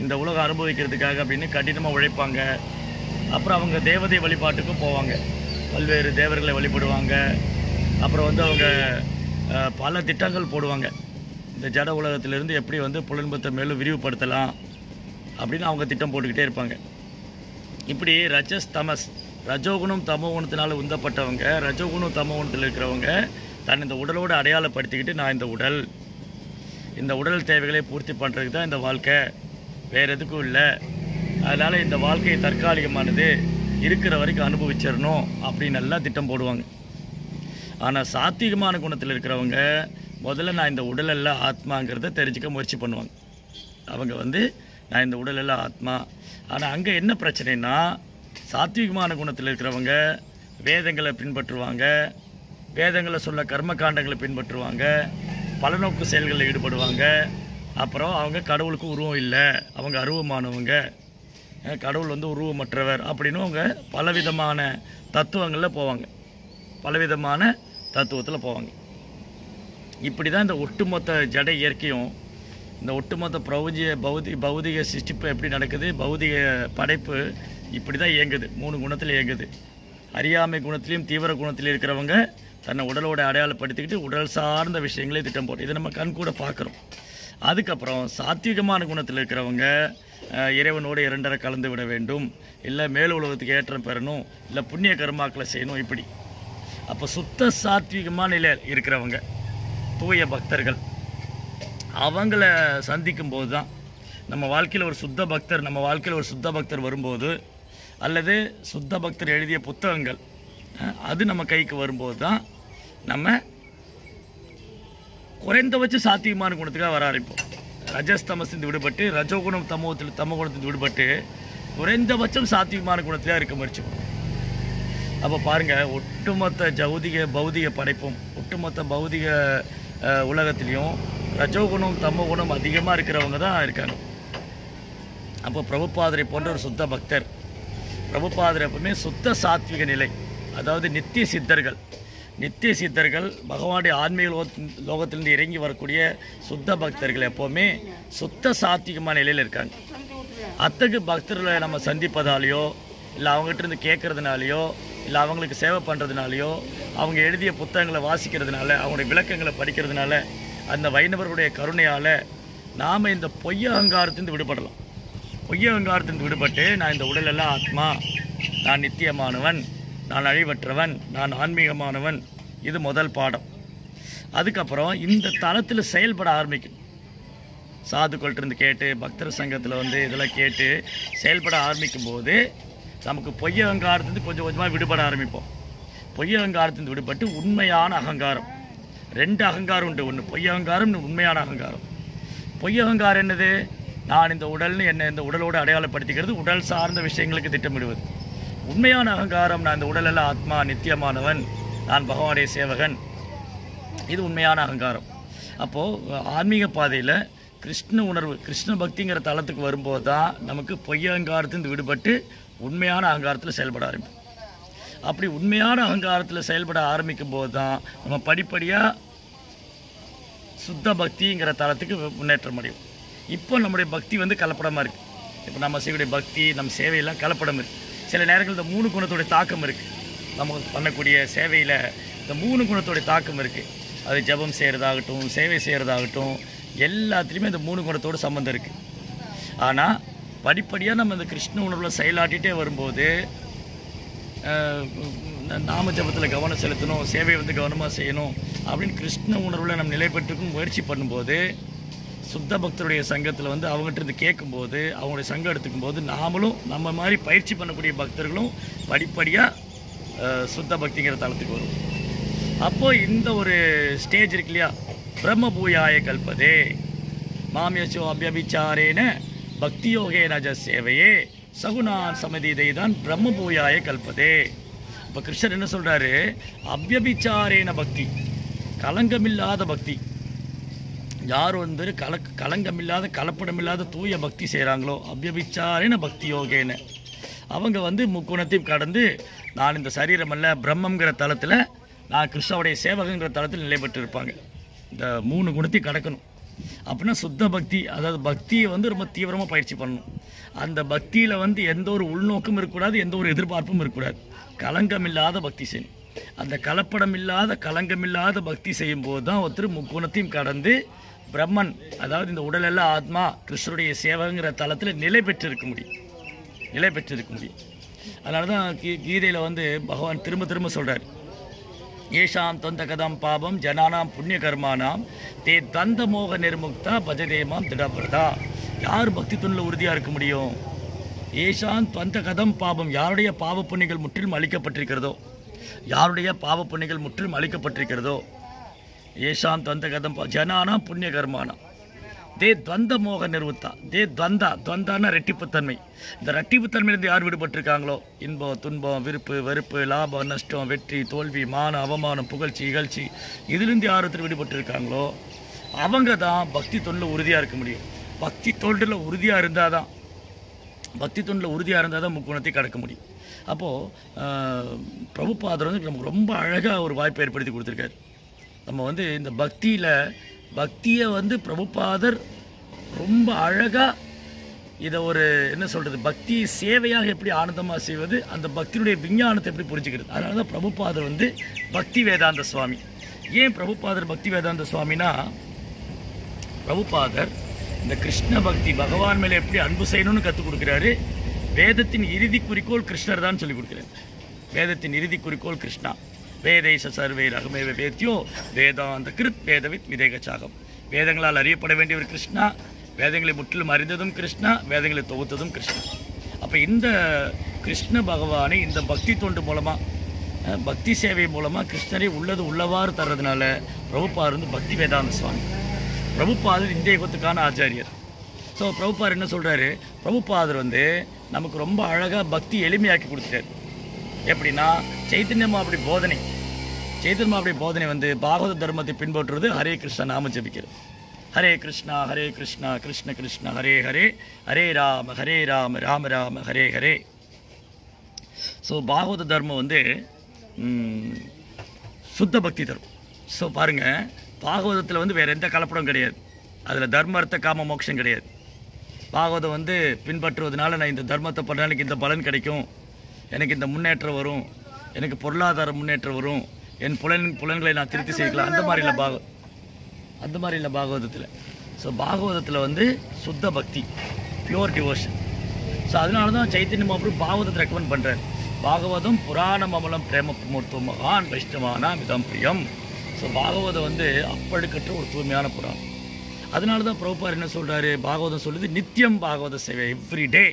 Speaker 1: இந்த உலகம் அனுபவிக்கிறதுக்காக அப்படின்னு கடினமாக உழைப்பாங்க. அப்புறம் அவங்க தேவதை வழிபாட்டுக்கும் போவாங்க, பல்வேறு தேவர்களை வழிபடுவாங்க. அப்புறம் அவங்க பல திட்டங்கள் போடுவாங்க, இந்த ஜட உலகத்திலிருந்து எப்படி புலன்பத்தை மேலும் விரிவுபடுத்தலாம் அப்படின்னு அவங்க திட்டம் போட்டுக்கிட்டே இருப்பாங்க. இப்படி ரஜஸ் தமஸ், ரஜோகுணம் தமோ குணத்தினால உந்தப்பட்டவங்க, ரஜோகுணம் தமோ குணத்தில் இருக்கிறவங்க தன் இந்த உடலோடு அடையாளப்படுத்திக்கிட்டு நான் இந்த உடல் தேவைகளை பூர்த்தி பண்ணுறதுக்கு தான் இந்த வாழ்க்கை, வேறு எதுக்கும் இல்லை, அதனால் இந்த வாழ்க்கை தற்காலிகமானது, இருக்கிற வரைக்கும் அனுபவிச்சிடணும் அப்படின்னு எல்லாம் திட்டம் போடுவாங்க. ஆனால் சாத்வீகமான குணத்தில் இருக்கிறவங்க முதல்ல நான் இந்த உடலெல்லாம் ஆத்மாங்கிறத தெரிஞ்சுக்க முயற்சி பண்ணுவாங்க. அவங்க நான் இந்த உடலெல்லாம் ஆத்மா. ஆனால் அங்கே என்ன பிரச்சனைனா, சாத்வீகமான குணத்தில் இருக்கிறவங்க வேதங்களை பின்பற்றுவாங்க, வேதங்களை சொல்ல கர்மகாண்டங்களை பின்பற்றுவாங்க, பலநோக்கு செயல்களில் ஈடுபடுவாங்க. அப்புறம் அவங்க கடவுளுக்கு உருவம் இல்லை, அவங்க அருவமானவங்க, கடவுள் உருவமற்றவர் அப்படின்னு அவங்க பலவிதமான தத்துவங்களில் போவாங்க, பலவிதமான தத்துவத்தில் போவாங்க. இப்படி தான் இந்த ஒட்டுமொத்த ஜட இயற்கையும், இந்த ஒட்டுமொத்த பௌதிக சிருஷ்டிப்பு எப்படி நடக்குது, பௌதிக படைப்பு இப்படி தான் இயங்குது. 3 குணத்தில் இயங்குது. அறியாமை குணத்திலையும் தீவிர குணத்திலையும் இருக்கிறவங்க தன்னை உடலோட அடையாளப்படுத்திக்கிட்டு உடல் சார்ந்த விஷயங்களே திட்டம் போட்டு இதை நம்ம கண் கூட பார்க்குறோம். அதுக்கப்புறம் சாத்வீகமான குணத்தில் இருக்கிறவங்க இறைவனோடு 2 கலந்து விட வேண்டும், இல்லை மேல் உலகத்துக்கு ஏற்றம் பெறணும், இல்லை புண்ணிய கர்மாக்களை செய்யணும். இப்படி அப்போ சுத்த சாத்வீகமான நிலையில் இருக்கிறவங்க தூய பக்தர்கள் அவங்கள சந்திக்கும் போது தான் நம்ம வாழ்க்கையில் ஒரு சுத்த பக்தர் வரும்போது, அல்லது சுத்த பக்தர் எழுதிய புத்தகங்கள் அது நம்ம கைக்கு வரும்போது தான் நம்ம குறைந்தபட்ச சாத்வீகமான குணத்துக்காக வர ஆரம்பிப்போம். ரஜஸ்தமசிந்து விடுபட்டு ரஜோகுணம் தமோ குணத்திலிருந்து விடுபட்டு குறைந்தபட்சம் சாத்வீகமான குணத்திலே இருக்க முயற்சிப்போம். அப்போ பாருங்கள், ஒட்டுமொத்த பௌதிக படைப்பும் ஒட்டுமொத்த பௌதிக உலகத்திலையும் ரஜோகுணம் தமோ குணம் அதிகமாக இருக்கிறவங்க தான் இருக்காங்க. அப்போ பிரபுபாதரை போன்ற ஒரு சுத்த பக்தர், பிரபுபாதர் எப்பவுமே சுத்த சாத்விக நிலை, அதாவது நித்திய சித்தர்கள் பகவானுடைய ஆன்மீக லோகத்திலிருந்து இறங்கி வரக்கூடிய சுத்த பக்தர்கள் எப்போவுமே சுத்த சாத்விகமான நிலையில் இருக்காங்க. அத்தகைய பக்தர்களை நம்ம சந்திப்பதாலேயோ, இல்லை அவங்ககிட்ட கேட்கறதுனாலையோ, இல்லை அவங்களுக்கு சேவை பண்ணுறதுனாலையோ, அவங்க எழுதிய புத்தகங்களை வாசிக்கிறதுனால, அவங்களுடைய விளக்கங்களை படிக்கிறதுனால, அந்த வைணவர்களுடைய கருணையால் நாம் இந்த பொய்ய அகங்காரத்திலிருந்து விடுபடலாம். பொய்ய அகங்காரத்திலிருந்து விடுபட்டு நான் இந்த உடலெல்லாம் ஆத்மா, நான் நித்தியமானவன், நான் அழிவற்றவன், நான் ஆன்மீகமானவன், இது முதல் பாடம். அதுக்கப்புறம் இந்த தளத்தில் செயல்பட ஆரம்பிக்கும். சாதுக்கள்கிட்ட இருந்து கேட்டு பக்தர் சங்கத்தில் வந்து இதெல்லாம் கேட்டு செயல்பட ஆரம்பிக்கும் போது நமக்கு பொய் அகங்காரத்துலேருந்து கொஞ்சம் கொஞ்சமாக விடுபட ஆரம்பிப்போம். பொய் அகங்காரத்துலேருந்து விடுபட்டு உண்மையான அகங்காரம், 2 அகங்காரம் உண்டு. ஒன்று பொய் அகங்காரம், இன்னும் உண்மையான அகங்காரம். பொய் அகங்காரம் என்னது? நான் இந்த உடல்னு என்ன இந்த உடலோடு அடையாளப்படுத்திக்கிறது, உடல் சார்ந்த விஷயங்களுக்கு திட்டமிடுவது. உண்மையான அகங்காரம், நான் இந்த உடலெல்லாம் ஆத்மா, நித்தியமானவன், நான் பகவானுடைய சேவகன், இது உண்மையான அகங்காரம். அப்போது ஆன்மீக பாதையில் கிருஷ்ண உணர்வு, கிருஷ்ண பக்திங்கிற தளத்துக்கு வரும்போது தான் நமக்கு பொய் அகங்காரத்திலிருந்து விடுபட்டு உண்மையான அகங்காரத்தில் செயல்பட ஆரம்பிக்கும். அப்படி உண்மையான அகங்காரத்தில் செயல்பட ஆரம்பிக்கும் போது தான் நம்ம படிப்படியாக சுத்த பக்திங்கிற தளத்துக்கு முன்னேற்றம் அடையும். இப்போ நம்முடைய பக்தி வந்து கலப்படமாக இருக்குது. இப்போ நம்ம செய்யக்கூடிய பக்தி, நம்ம சேவையெல்லாம் கலப்படம் இருக்குது. சில நேரங்கள் இந்த 3 குணத்தோடைய தாக்கம் இருக்குது. நம்ம பண்ணக்கூடிய சேவையில் இந்த 3 குணத்தோடைய தாக்கம் இருக்குது. அது ஜபம் செய்கிறதாகட்டும், சேவை செய்கிறதாகட்டும், எல்லாத்துலேயுமே இந்த 3 குணத்தோடு சம்மந்தம் இருக்குது. ஆனால் படிப்படியாக நம்ம இந்த கிருஷ்ண உணர்வில் செயலாட்டிகிட்டே வரும்போது நாம ஜபத்தில் கவனம் செலுத்தணும், சேவையை வந்து கவனமாக செய்யணும் அப்படின்னு கிருஷ்ண உணர்வில் நம்ம நிலை பெற்றுக்கும் முயற்சி பண்ணும்போது, சுத்த பக்தருடைய சங்கத்தில் வந்து அவங்ககிட்ட இருந்து கேட்கும்போது, அவங்களுடைய சங்கம் எடுத்துக்கும்போது, நாமளும் நம்ம மாதிரி பயிற்சி பண்ணக்கூடிய பக்தர்களும் படிப்படியாக சுத்த பக்திங்கிற தளத்துக்கு வரும். அப்போது இந்த ஒரு ஸ்டேஜ் இருக்கு இல்லையா, பிரம்மபூயாய கல்பதே மாமியச்சோ அபியபிச்சாரேன பக்தியோகே நஜ சேவையே சகுணான் சமதிதை தான் பிரம்மபூயாய கல்பதே. இப்போ கிருஷ்ணர் என்ன சொல்கிறாரு? அபியபிச்சாரேன பக்தி, கலங்கமில்லாத பக்தி. யார் வந்து கலங்கமில்லாத கலப்படமில்லாத தூய பக்தி செய்கிறாங்களோ, அபியபிச்சாரேன பக்தி யோகேன, அவங்க வந்து முக்குணத்தையும் கடந்து நான் இந்த சரீரமல்ல பிரம்மங்கிற தளத்தில், நான் கிருஷ்ணனுடைய சேவகங்கிற தளத்தில் நிலை பெற்று இருப்பாங்க. இந்த 3 குணத்தையும் கடக்கணும். அப்படின்னா சுத்த பக்தி, அதாவது பக்தியை வந்து ரொம்ப தீவிரமாக பயிற்சி பண்ணணும். அந்த பக்தியில் வந்து எந்த ஒரு உள்நோக்கும் இருக்கக்கூடாது, எந்த ஒரு எதிர்பார்ப்பும் இருக்கக்கூடாது. களங்கமில்லாத பக்தி செய்யணும். அந்த கலப்படமில்லாத கலங்கமில்லாத பக்தி செய்யும்போது தான் ஒருத்தர் முக்குணத்தையும் கடந்து பிரம்மன், அதாவது இந்த உடலெல்லாம் ஆத்மா, கிருஷ்ணருடைய சேவகங்கிற தளத்தில் நிலை பெற்றிருக்க முடியும். அதனால தான் கீதையில் வந்து பகவான் திரும்ப திரும்ப சொல்கிறார், ஏஷாம் தொந்த கதம் பாபம் ஜனானாம் புண்ணிய கர்மானாம் தே தந்த மோக நிர்முக்தா பஜதேமாம் திடபிரதா. யார் பக்தி துணில் உறுதியாக இருக்க முடியும்? ஏஷாம் தொந்த கதம் பாபம், யாருடைய பாவ புண்ணியங்கள் முற்றிலும் அளிக்கப்பட்டிருக்கிறதோ, ஏஷாம் தொந்த கதம் ஜனானாம் புண்ணிய கர்மானாம் தே துவந்த மோக நிர்வத்தா. துவந்தான ரெட்டிப்புத்தன்மை. இந்த ரெட்டிப்புத்தன்மையிலிருந்து யார் விடுபட்டிருக்காங்களோ, இன்பம் துன்பம் விருப்பு வெறுப்பு லாபம் நஷ்டம் வெற்றி தோல்வி மான அவமானம் புகழ்ச்சி இகழ்ச்சி, இதிலிருந்து யார் ஒருத்தர் விடுபட்டிருக்காங்களோ அவங்க தான் பக்தி தொண்டில் உறுதியாக இருக்க முடியும். பக்தி தொண்டில் உறுதியாக இருந்தால் தான் முக்குணத்தை கடக்க முடியும். அப்போது பிரபுபாதர் வந்து நமக்கு ரொம்ப அழகாக ஒரு வாய்ப்பை ஏற்படுத்தி கொடுத்துருக்காரு. நம்ம வந்து இந்த பக்தியை வந்து பிரபுபாதர் ரொம்ப அழகாக இதை ஒரு என்ன சொல்கிறது, பக்தி சேவையாக எப்படி ஆனந்தமாக செய்வது, அந்த பக்தியினுடைய விஞ்ஞானத்தை எப்படி புரிஞ்சுக்கிறது. அதனால தான் பிரபுபாதர் வந்து பக்தி வேதாந்த சுவாமி. ஏன் பிரபுபாதர் பக்தி வேதாந்த சுவாமினா, பிரபுபாதர் இந்த கிருஷ்ண பக்தி பகவான் மேலே எப்படி அன்பு செய்யணும்னு கற்றுக் கொடுக்குறாரு. வேதத்தின் இறுதி குறிக்கோள் கிருஷ்ணர் தான் சொல்லிக் கொடுக்குறாரு. வேதத்தின் இறுதி குறிக்கோள் கிருஷ்ணா. வேதைச சர்வே ரகமேவ வேத்யோ வேதாந்த கிருத் வேதவித் விதேகச்சாகம். வேதங்களால் அறியப்பட வேண்டியவர் கிருஷ்ணா, வேதங்களை முற்றிலும் அறிந்ததும் கிருஷ்ணா, வேதங்களை தொகுத்ததும் கிருஷ்ணா. அப்போ இந்த கிருஷ்ண பகவானை இந்த பக்தி தொண்டு மூலமாக, பக்தி சேவை மூலமாக கிருஷ்ணரை உள்ளது உள்ளவாறு தர்றதுனால பிரபுபாதர் வந்து பக்தி வேதாந்த சுவாமி. பிரபுபாதர் இந்த யுகத்துக்கான ஆச்சாரியர். ஸோ பிரபுபாதர் என்ன சொல்கிறாரு, பிரபுபாதர் வந்து நமக்கு ரொம்ப அழகாக பக்தி எளிமையாக்கி கொடுத்துட்டார். எப்படின்னா, சைத்தன்ய மகாபிரபு போதனை வந்து பாகவத தர்மத்தை பின்பற்றுவது ஹரே கிருஷ்ணா நாம ஜபிக்கிறது. ஹரே கிருஷ்ணா கிருஷ்ண கிருஷ்ண ஹரே ஹரே, ஹரே ராம ராம ராம ஹரே ஹரே. ஸோ பாகவத தர்மம் வந்து சுத்த பக்தி தரும். ஸோ பாருங்கள், பாகவதத்தில் வந்து வேறு எந்த கலப்படம் கிடையாது. அதில் தர்மர்த்த காம மோட்சம் கிடையாது. பாகவதம் வந்து பின்பற்றுவதனால நான் இந்த தர்மத்தை பண்ண எனக்கு இந்த பலன் கிடைக்கும், எனக்கு இந்த முன்னேற்றம் வரும், எனக்கு பொருளாதார முன்னேற்றம் வரும், என் புலன்களை நான் திருப்தி செய்யலாம், அந்த மாதிரி இல்லை பாகவதத்தில். ஸோ பாகவதத்தில் வந்து சுத்த பக்தி, பியூர் டிவோஷன். ஸோ அதனால தான் சைத்தன்ய மகாபிரபு பாகவதத்தை ரெக்கமெண்ட் பண்ணுறார். பாகவதம் புராணம் அமலம் பிரேம மூர்த்தம் மகான் வைஷ்ணவானா மிதம் பிரியம். ஸோ பாகவதம் வந்து அப்பழுக்கற்ற ஒரு தூய்மையான புராணம். அதனால தான் பிரபுபார் என்ன சொல்கிறாரு, பாகவதம் சொல்லுது நித்தியம் பாகவத சேவை, எவ்ரிடே,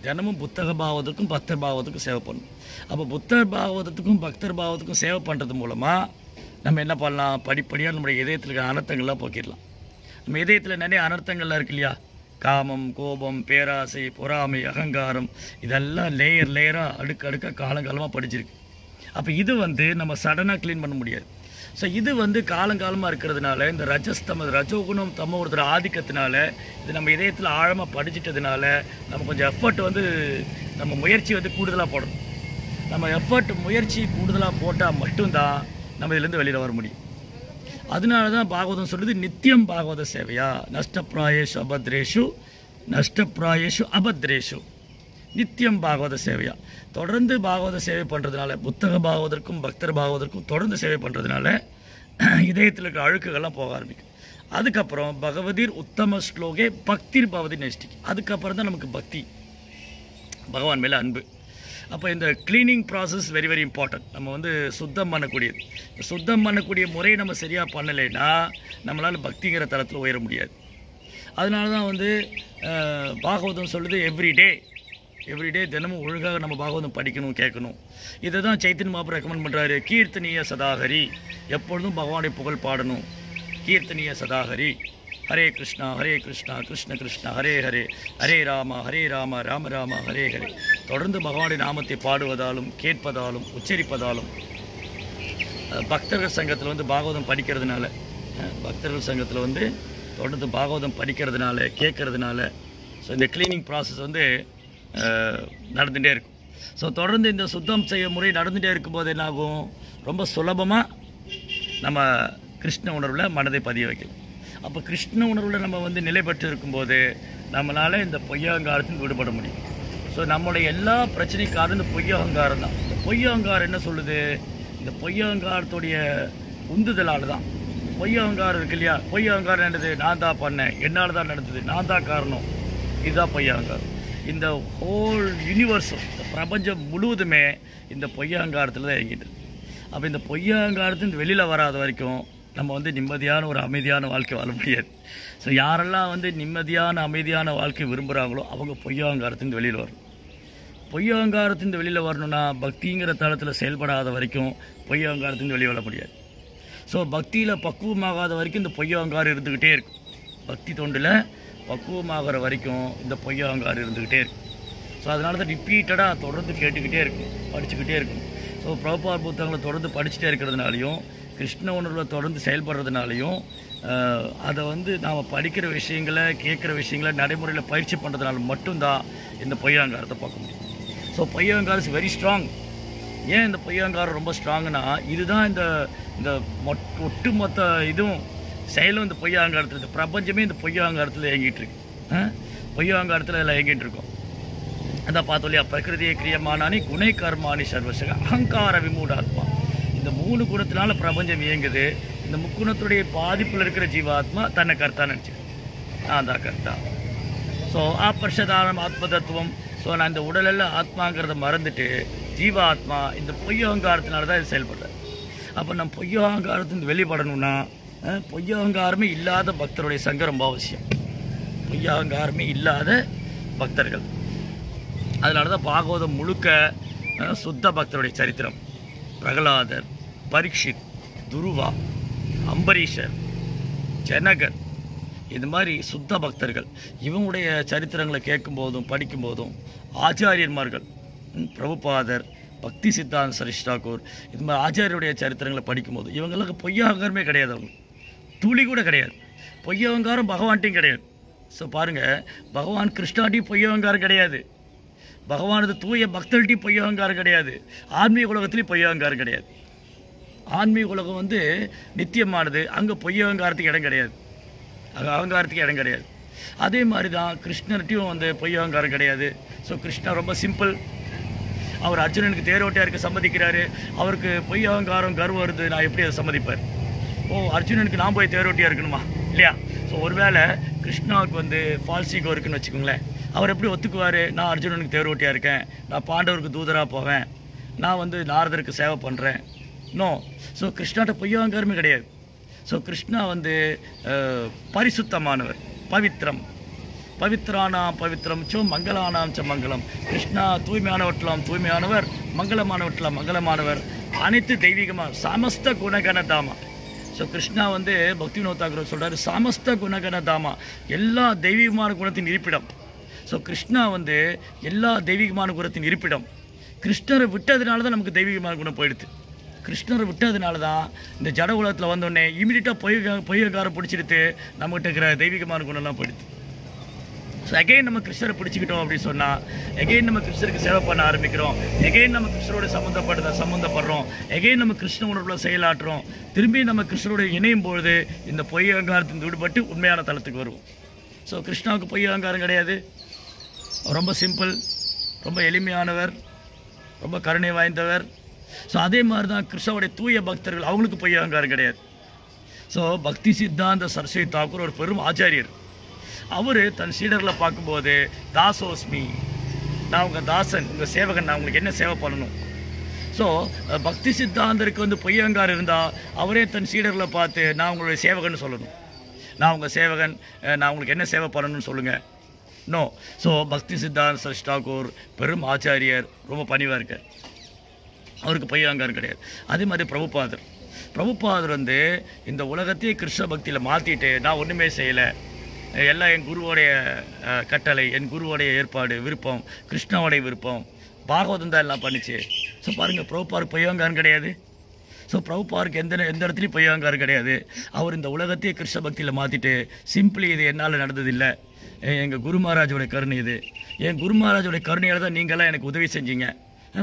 Speaker 1: தினமும் புத்தக பாகவதற்கும் பக்தர் பாகவதற்கும் சேவை பண்ணணும். அப்போ புத்தர் பாகவதத்துக்கும் பக்தர் பாகவதற்கும் சேவை பண்ணுறது மூலமாக நம்ம என்ன பண்ணலாம், படிப்படியாக நம்முடைய இதயத்தில் இருக்கிற அனர்த்தங்கள்லாம் போக்கிடலாம். நம்ம இதயத்தில் நிறைய அனர்த்தங்கள்லாம் இருக்கு இல்லையா, காமம், கோபம், பேராசை, பொறாமை, அகங்காரம், இதெல்லாம் லேயராக அடுக்க காலங்காலமாக படிச்சிருக்கு. அப்போ இது நம்ம சடனாக க்ளீன் பண்ண முடியாது. ஸோ இது காலங்காலமாக இருக்கிறதுனால இந்த ரஜோகுணம் தமோகுணத்தோட ஆதிக்கத்தினால இது நம்ம இதயத்தில் ஆழமாக படிச்சிட்டதுனால நம்ம கொஞ்சம் எஃபர்ட் நம்ம முயற்சி கூடுதலாக போடணும். நம்ம முயற்சி கூடுதலாக போட்டால் மட்டும்தான் நம்ம இதுலேருந்து வெளியில் வர முடியும். அதனால தான் பாகவதம் சொல்லுது நித்தியம் பாகவத சேவையா, நஷ்டப்பிராயேஷு அபத்ரேஷு நித்தியம் பாகவத சேவையா. தொடர்ந்து பாகவத சேவை பண்ணுறதுனால, புத்தக பாகவதற்கும் பக்தர் பாகவதற்கும் தொடர்ந்து சேவை பண்ணுறதுனால இதயத்தில் இருக்கிற அழுக்குகள்லாம் போக ஆரம்பிக்கும். அதுக்கப்புறம் பகவதீர் உத்தம ஸ்லோகே பக்திர் பவதி நெஷ்டிக்கு, அதுக்கப்புறம் தான் நமக்கு பக்தி, பகவான் மேலே அன்பு. அப்போ இந்த cleaning process very very important. நம்ம சுத்தம் பண்ணக்கூடியது, சுத்தம் பண்ணக்கூடிய முறையை நம்ம சரியாக பண்ணலைன்னா நம்மளால் பக்திங்கிற தளத்தில் உயர முடியாது. அதனால தான் பாகவதம் சொல்லுது எவ்ரிடே தினமும் ஒழுங்காக நம்ம பாகவதம் படிக்கணும், கேட்கணும். இதை தான் சைத்தன்ய மகாபிரபு ரெக்கமெண்ட் பண்ணுறாரு. கீர்த்தனிய சதாஹரி, எப்பொழுதும் பகவானுடைய புகழ் பாடணும். கீர்த்தனிய சதாஹரி, ஹரே கிருஷ்ணா கிருஷ்ண கிருஷ்ணா ஹரே ஹரே, ஹரே ராம ராம ராம ஹரே ஹரே. தொடர்ந்து பகவானுடைய நாமத்தை பாடுவதாலும் கேட்பதாலும் உச்சரிப்பதாலும் பக்தர்கள் சங்கத்தில் பாகவதம் படிக்கிறதுனால, பக்தர்கள் சங்கத்தில் தொடர்ந்து பாகவதம் படிக்கிறதுனால கேட்கறதுனால ஸோ இந்த க்ளீனிங் ப்ராசஸ் நடந்துகிட்டே இருக்கும். ஸோ தொடர்ந்து இந்த சுத்தம் செய்ய முறை நடந்துகிட்டே இருக்கும்போது என்னாகும், ரொம்ப சுலபமாக நம்ம கிருஷ்ண உணர்வில் மனதை பதிய வைக்கலாம். அப்போ கிருஷ்ண உணர்வில் நம்ம நிலை பெற்று இருக்கும்போது நம்மளால் இந்த பொய்யகங்காரத்தில் விடுபட முடியும். ஸோ நம்மளுடைய எல்லா பிரச்சனைக்காரும் இந்த பொய்யகங்காரம் தான். இந்த பொய்யகங்காரம் என்ன சொல்லுது, இந்த பொய்யகங்காரத்துடைய உந்துதலால் தான். பொய்யகங்காரம் இருக்கு இல்லையா, பொய்யகங்காரம் என்னது, நான் தான் பண்ணேன், என்னால் தான் நடந்தது, நான் தான் காரணம், இதுதான் பொய்யகங்காரம். இந்த ஹோல் யூனிவர்ஸும், இந்த பிரபஞ்சம் முழுவதுமே இந்த பொய்யகங்காரத்தில் தான் இயங்கிட்டு. அப்போ இந்த பொய்யகங்காரத்தின் வெளியில் வராத வரைக்கும் நம்ம நிம்மதியான ஒரு அமைதியான வாழ்க்கை வாழ முடியாது. ஸோ யாரெல்லாம் நிம்மதியான அமைதியான வாழ்க்கை விரும்புகிறாங்களோ அவங்க பொய்யகங்காரத்தின் வெளியில் வரணும். பொய்யகங்காரத்தின் வெளியில் வரணும்னா பக்திங்கிற தளத்தில் செயல்படாத வரைக்கும் பொய்யகங்காரத்தின் வெளியே வர முடியாது. ஸோ பக்தியில் பக்குவமாகாத வரைக்கும் இந்த பொய்யகங்காரம் இருந்துக்கிட்டே இருக்கும். பக்தி தொண்டில் பக்குவமாகிற வரைக்கும் இந்த பொய்யகங்காரம் இருந்துக்கிட்டே இருக்கும். ஸோ அதனால தான் ரிப்பீட்டடாக தொடர்ந்து கேட்டுக்கிட்டே இருக்கும், படிச்சுக்கிட்டே இருக்கும். ஸோ பிரபுபாத புத்தகங்களை தொடர்ந்து படிச்சுட்டே இருக்கிறதுனாலையும் கிருஷ்ண உணர்வில் தொடர்ந்து செயல்படுறதுனாலையும் அதை நாம் படிக்கிற விஷயங்களை கேட்குற விஷயங்களை நடைமுறையில் பயிற்சி பண்ணுறதுனால மட்டும்தான் இந்த பொய்யகங்காரத்தை பார்க்க முடியும். ஸோ பொய்யகங்காரம் இஸ் வெரி ஸ்ட்ராங். ஏன் இந்த பொய்யகங்காரம் ரொம்ப ஸ்ட்ராங்குன்னா இதுதான் இந்த ஒட்டுமொத்த இதுவும் செயலும் இந்த பொய்யகங்காரத்தில், இந்த பிரபஞ்சமே இந்த பொய்யகங்காரத்தில் இயங்கிட்டு இருக்கு. பொய்யகங்காரத்தில் எல்லாம் இயங்கிட்டு இருக்கோம். அதான் பார்த்தோம் இல்லையா, பிரகிருதியை கிரியமானானி குணை கர்மானி சர்வசக அகங்கார விமூடாத்மா. இந்த 3 குணத்தினால பிரபஞ்சம் இயங்குது. இந்த முக்குணத்துடைய பாதிப்பில் இருக்கிற ஜீவாத்மா தன்னை கர்த்தா நினச்சிக்கு, நான் தான் கர்த்தா. ஸோ ஆபர்ஷதானம் ஆத்ம தத்துவம். ஸோ நான் இந்த உடலெல்லாம் ஆத்மாங்கிறத மறந்துட்டு ஜீவாத்மா இந்த பொய்யகங்காரத்தினால தான் இது செயல்படுறேன். அப்போ நம்ம பொய்யகங்காரத்தின் வெளிப்படணும்னா பொய்யகங்காரமே இல்லாத பக்தருடைய சங்கம் ரொம்ப அவசியம். பொய்யகங்காரமே இல்லாத பக்தர்கள். அதனால தான் பாகவதம் முழுக்க சுத்த பக்தருடைய சரித்திரம். பிரகலாதர், பரீட்சித், துருவா, அம்பரீஷர், ஜனகர், இது மாதிரி சுத்த பக்தர்கள் இவங்களுடைய சரித்திரங்களை கேட்கும்போதும் படிக்கும்போதும் ஆச்சாரியன்மார்கள், பிரபுபாதர், பக்தி சித்தாந்த சரிஷ் தாக்கூர், இது மாதிரி ஆச்சாரியருடைய சரித்திரங்களை படிக்கும்போது இவங்களுக்கு பொய்யகங்காரமே கிடையாது, அவங்களுக்கு துளி கூட கிடையாது. பொய்யகங்காரம் பகவான்ட்டையும் கிடையாது. ஸோ பாருங்கள், பகவான் கிருஷ்ணாட்டையும் பொய்யகங்காரம் கிடையாது, பகவானது தூய பக்தர்கிட்டையும் பொய்யகங்காரம் கிடையாது, ஆன்மீக உலகத்துலேயும் பொய்யகங்காரம் கிடையாது. ஆன்மீக உலகம் நித்தியமானது, அங்கே பொய்யகங்காரத்துக்கு இடம் கிடையாது, அங்கே அகங்காரத்துக்கு இடம் கிடையாது. அதே மாதிரி தான் கிருஷ்ணர்கிட்டையும் பொய்யகங்காரம் கிடையாது. ஸோ கிருஷ்ணர் ரொம்ப சிம்பிள். அவர் அர்ஜுனனுக்கு தேரோட்டையாக இருக்க சம்மதிக்கிறாரு, அவருக்கு பொய்யகங்காரம் கர்வம் வருது, நான் எப்படி அதை சம்மதிப்பார்? அர்ஜுனனுக்கு நான் போய் தேரோட்டியாக இருக்கணுமா இல்லையா? ஸோ ஒருவேளை கிருஷ்ணாவுக்கு ஃபால்ஸ் ஈகோ இருக்குன்னு வச்சுக்கோங்களேன், அவர் எப்படி ஒத்துக்குவார்? நான் அர்ஜுனனுக்கு தேரோட்டியாக இருக்கேன், நான் பாண்டவருக்கு தூதராக போவேன், நான் நாரதருக்கு சேவை பண்ணுறேன். நோ. ஸோ கிருஷ்ணாட்ட பொய்யகங்காரமே கிடையாது. ஸோ கிருஷ்ணா வந்து பரிசுத்தமானவர், பவித்ரம். பவித்ரானாம் பவித்ரம் சோ மங்களானாம் ச மங்களம். கிருஷ்ணா தூய்மையானவற்றலாம் தூய்மையானவர், மங்களமானவற்றலாம் மங்களமானவர், அனைத்து தெய்வீகமாக சமஸ்த குணகண தாமா. ஸோ கிருஷ்ணா வந்து பக்தி வினோத் தாக்கூர் சொல்கிறார், சமஸ்த குணகண தாமா, எல்லா தெய்வீகமான குணத்தின் இருப்பிடம். ஸோ கிருஷ்ணா வந்து எல்லா தெய்வீகமான குணத்தின் இருப்பிடம். கிருஷ்ணரை விட்டதுனால தான் நமக்கு தெய்வீகமான குணம் போயிடுது. கிருஷ்ணரை விட்டதுனால தான் இந்த ஜட உலகத்தில் வந்தோடனே இமீடியட்டாக பொய்யக்காரை பிடிச்சிடுத்து நம்மகிட்ட இருக்கிற தெய்வீகமான குணம்லாம் போயிடுது. ஸோ எகெயின் நம்ம கிருஷ்ணரை பிடிச்சிக்கிட்டோம் அப்படின்னு சொன்னால் எகெயின் நம்ம கிருஷ்ணருக்கு சேவை பண்ண ஆரம்பிக்கிறோம். எகெயின் நம்ம கிருஷ்ணரோட சம்மந்தப்படுறோம். எகெயின் நம்ம கிருஷ்ண உணர்வுல செயலாற்றுறோம். திரும்பி நம்ம கிருஷ்ணரோட இணையும் பொழுது இந்த பொய் அகங்காரத்தின் விடுபட்டு உண்மையான தளத்துக்கு வருவோம். ஸோ கிருஷ்ணாவுக்கு பொய் அகங்காரம் கிடையாது. ரொம்ப சிம்பிள், ரொம்ப எளிமையானவர், ரொம்ப கருணை வாய்ந்தவர். ஸோ அதே மாதிரி தான் கிருஷ்ணாவுடைய தூய பக்தர்கள், அவங்களுக்கு பொய் அகங்காரம் கிடையாது. ஸோ பக்தி சித்தாந்த சரஸ்வதி தாக்கூர் ஒரு பெரும் ஆச்சாரியர். அவர் தன் சீடர்களை பார்க்கும்போது தாசோஸ்மி, நான் உங்கள் தாசன், உங்கள் சேவகன், நான் உங்களுக்கு என்ன சேவை பண்ணணும். ஸோ பக்தி சித்தாந்தருக்கு வந்து பொய் அகங்காரம் இருந்தால் அவரே தன் சீடர்களை பார்த்து நான் உங்களுடைய சேவகன் சொல்லணும். நான் உங்கள் சேவகன், நான் உங்களுக்கு என்ன சேவை பண்ணணும்னு சொல்லுங்கள். நோ. ஸோ பக்தி சித்தாந்த சரஸ்வதி தாக்கூர் பெரும் ஆச்சாரியர், ரொம்ப பணிவாக இருக்கார், அவருக்கு பொய் அகங்காரம் கிடையாது. அதே மாதிரி பிரபுபாதர் வந்து இந்த உலகத்தையே கிருஷ்ண பக்தியில் மாற்றிட்டு நான் ஒன்றுமே செய்யலை, எல்லாம் என் குருவோடைய கட்டளை, என் குருவோடைய ஏற்பாடு, விருப்பம், கிருஷ்ணாவோடைய விருப்பம், பாகவதம் தான் எல்லாம் பண்ணிச்சு. ஸோ பாருங்கள், பிரபுபாருக்கு பொய் அகங்காரம் கிடையாது. ஸோ பிரபுபாருக்கு எந்த இடத்துலையும் பொய் அகங்காரம் கிடையாது. அவர் இந்த உலகத்தையே கிருஷ்ண பக்தியில் மாற்றிட்டு சிம்பிளி இது என்னால் நடந்ததில்லை, எங்கள் குரு மகாராஜோடைய கருணை இது, என் குரு மகாராஜோடைய கருணையால் தான் நீங்களாம் எனக்கு உதவி செஞ்சீங்க.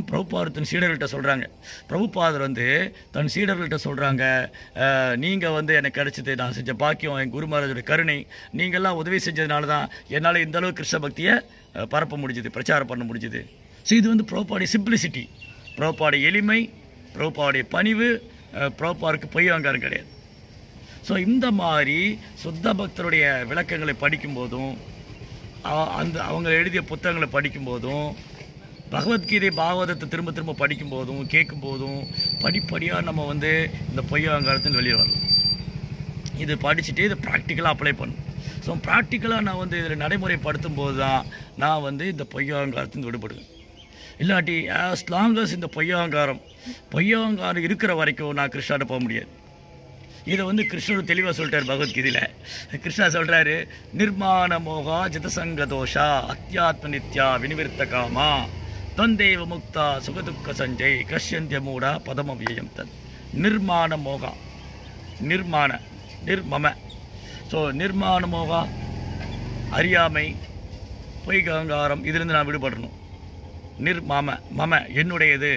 Speaker 1: பிரபுபாதர் தன் சீடர்கள்ட்ட சொல்கிறாங்க. பிரபுபாதர் வந்து தன் சீடர்கள்ட்ட சொல்கிறாங்க, நீங்கள் வந்து எனக்கு கிடச்சிது, நான் செஞ்ச பாக்கியம், என் குரு மகாராஜோடைய கருணை, நீங்கள்லாம் உதவி செஞ்சதுனால தான் என்னால் இந்தளவு கிருஷ்ண பக்தியை பரப்ப முடிஞ்சுது, பிரச்சாரம் பண்ண முடிஞ்சுது. ஸோ இது வந்து பிரபுபாடைய சிம்பிளிசிட்டி, பிரபுபாடைய எளிமை, பிரபுபாடைய பணிவு. பிரபுபாருக்கு பொய் அகங்காரம் கிடையாது. ஸோ இந்த மாதிரி சுத்த பக்தருடைய விளக்கங்களை படிக்கும்போதும், அவங்க எழுதிய புத்தகங்களை படிக்கும்போதும், பகவத்கீதை பாகவதத்தை திரும்ப திரும்ப படிக்கும்போதும் கேட்கும்போதும் படிப்படியாக நம்ம வந்து இந்த பொய் அகங்காரத்தில் வெளியே வரலாம். இது படிச்சுட்டு இதை ப்ராக்டிக்கலாக அப்ளை பண்ணணும். ஸோ ப்ராக்டிக்கலாக நான் வந்து இதில் நடைமுறைப்படுத்தும் போது தான் நான் வந்து இந்த பொய் அகங்காரத்தின் விடுபடுவேன். இல்லாட்டி ஆஸ் லாங் அஸ் இந்த பொய் அகங்காரம் இருக்கிற வரைக்கும் நான் கிருஷ்ணாட்ட போக முடியாது. இதை வந்து கிருஷ்ணர் தெளிவாக சொல்லிட்டார் பகவத்கீதையில். கிருஷ்ணா சொல்கிறாரு, நிர்மாண மோகா ஜிதசங்க தோஷா அத்தியாத்ம நித்யா வினிவிருத்த காமா தந்தேவ முக்தா சுகதுக்க சஞ்சய் கஷ்யந்திய மூடா பதமவியம் தன். நிர்மாண மோகா, நிர்மம. ஸோ நிர்மாண மோகா அறியாமை, பொய் அகங்காரம், இதிலிருந்து நான் விடுபடணும். மம என்னுடையது,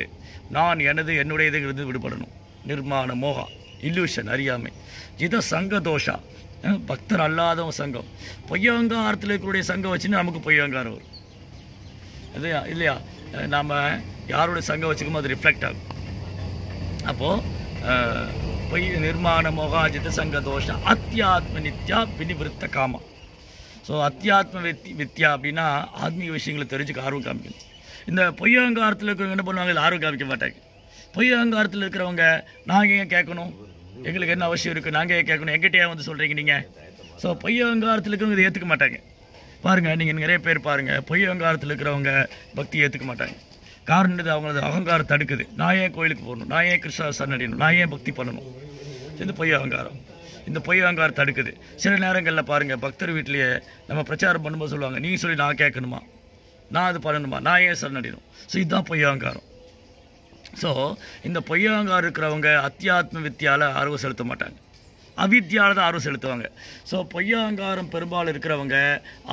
Speaker 1: நான் என்னுடையதுங்கிறது விடுபடணும். நிர்மாண மோகா இல்லூஷன் அறியாமை. ஜித சங்க தோஷா பக்தர் அல்லாதவன் சங்கம். பொய் அகங்காரத்தில் இருக்கக்கூடிய சங்கம் வச்சுன்னு நமக்கு பொய் அகங்காரம் வரும் இல்லையா. நாம் யாரோட சங்கம் வச்சுக்கமோ அது ரிஃப்ளெக்ட் ஆகும். அப்போது பொய் நிர்மாண மோகாஜித சங்க தோஷ அத்தியாத்ம நித்யா வினிவிருத்த காமா. ஸோ அத்தியாத்ம வித்யா அப்படின்னா ஆத்மீக விஷயங்களை தெரிஞ்சுக்க ஆர்வம் காமிக்கணும். இந்த பொய் அகங்காரத்தில் இருக்கிறவங்க என்ன பண்ணுவாங்க, ஆர்வம் காமிக்க மாட்டாங்க. பொய் அகங்காரத்தில் இருக்கிறவங்க நாங்கள் ஏன் கேட்கணும், எங்களுக்கு என்ன அவசியம் இருக்குது, நாங்கள் ஏன் கேட்கணும், எங்கிட்டே வந்து சொல்கிறீங்க நீங்கள். ஸோ பொய் அகங்காரத்தில் இருக்கிறவங்க இதை ஏற்றுக்க மாட்டாங்க. பாருங்கள், நீங்கள் நிறைய பேர் பாருங்கள், பொய் அகங்காரத்தில் இருக்கிறவங்க பக்தி ஏற்றுக்க மாட்டாங்க. காரணம் இது, அவங்களது அகங்காரம் தடுக்குது. நான் ஏன் கோயிலுக்கு போகணும், நான் ஏன் கிருஷ்ணா சரணடையணும், நான் ஏன் பக்தி பண்ணணும், இந்த பொய் அகங்காரம். இந்த பொய் அகங்காரம் தடுக்குது. சில நேரங்களில் பாருங்கள், பக்தர் வீட்லேயே நம்ம பிரச்சாரம் பண்ணும்போது சொல்லுவாங்க, நீங்கள் சொல்லி நான் கேட்கணுமா, நான் அது பண்ணணுமா, நான் ஏன் சரணடையணும். ஸோ இதுதான் பொய் அகங்காரம். ஸோ இந்த பொய் அகங்காரம் இருக்கிறவங்க அத்தியாத்ம வித்தியால் ஆர்வம் செலுத்த மாட்டாங்க, அவித்யாவில் தான் ஆர்வம் செலுத்துவாங்க. ஸோ பொய் அகங்காரம் பெரும்பாலும் இருக்கிறவங்க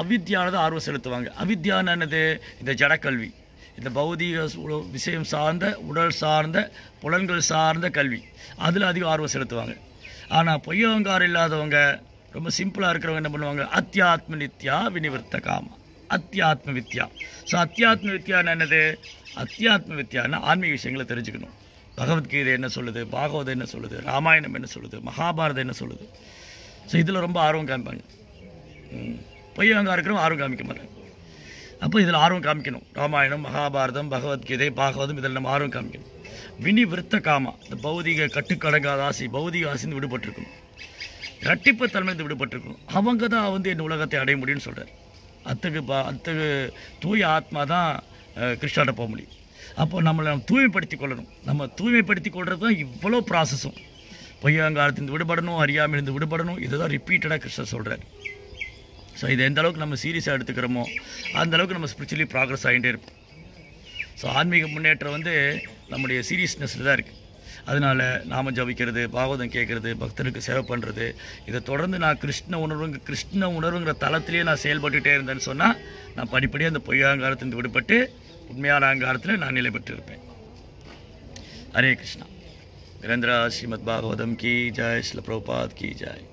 Speaker 1: அவித்யாவில் தான் ஆர்வம் செலுத்துவாங்க. அவித்யான்னு என்னது, இந்த ஜடக்கல்வி, இந்த பௌதீக விஷயம் சார்ந்த, உடல் சார்ந்த, புலன்கள் சார்ந்த கல்வி, அதில் அதிகம் ஆர்வம் செலுத்துவாங்க. ஆனால் பொய் அகங்காரம் இல்லாதவங்க, ரொம்ப சிம்பிளாக இருக்கிறவங்க என்ன பண்ணுவாங்க, அத்தியாத்ம நித்யா வினிவர்த்த காமா, அத்தியாத்ம வித்யா. ஸோ அத்தியாத்ம வித்யான்னு என்னது, அத்தியாத்ம வித்யான்னா ஆன்மீக விஷயங்களை தெரிஞ்சுக்கணும். பகவத்கீதை என்ன சொல்லுது, பாகவதம் என்ன சொல்லுது, ராமாயணம் என்ன சொல்லுது, மகாபாரதம் என்ன சொல்லுது. ஸோ இதில் ரொம்ப ஆர்வம் காமிப்பாங்க. பொய் அகங்காரம் இருக்கிறவங்க ஆர்வம் காமிக்க மாட்டாங்க. அப்போ இதில் ஆர்வம் காமிக்கணும். ராமாயணம், மகாபாரதம், பகவத்கீதை, பாகவதம், இதில் நம்ம ஆர்வம் காமிக்கணும். வினிவிருத்த காமா, இந்த பௌதிக கட்டுக்கடங்காத ஆசை, பௌதிக ஆசைந்து விடுபட்டிருக்கணும், இரட்டிப்பு தன்மைந்து விடுபட்டிருக்கணும். அவங்க தான் வந்து என் உலகத்தை அடைய முடியும்னு சொல்கிறார். அத்தகு தூய ஆத்மா தான் கிருஷ்ணாட்ட போக முடியும். அப்போ நம்மளை நம்ம தூய்மைப்படுத்தி கொள்ளணும். நம்ம தூய்மைப்படுத்தி கொள்வது தான் இவ்வளோ ப்ராசஸும். பொய்யங்காலத்திலிருந்து விடுபடணும், அறியாமையிலிருந்து விடுபடணும். இதை தான் ரிப்பீட்டடாக கிருஷ்ணர் சொல்கிறார். ஸோ இது எந்த அளவுக்கு நம்ம சீரியஸாக எடுத்துக்கிறோமோ அந்தளவுக்கு நம்ம ஸ்பிரிச்சுவலி ப்ராக்ரஸ் ஆகிட்டே இருப்போம். ஸோ ஆன்மீக முன்னேற்றம் வந்து நம்முடைய சீரியஸ்னஸில் தான் இருக்குது. அதனால் நாம ஜபிக்கிறது, பாகவதம் கேட்குறது, பக்தருக்கு சேவை பண்ணுறது, இதை தொடர்ந்து நான் கிருஷ்ண உணர்வுங்கிற தளத்திலேயே நான் செயல்பட்டுகிட்டே இருந்தேன்னு சொன்னால் நான் படிப்படியாக அந்த பொய்யாங்காரத்திலிருந்து விடுபட்டு உண்மையான அங்காரத்தில் நான் நிலை பெற்று இருப்பேன். ஹரே கிருஷ்ணா. நிரந்தரா ஸ்ரீமத் பாகவதம் கி ஜாய், ஸ்ரீல பிரபுபாத் கி ஜாய்.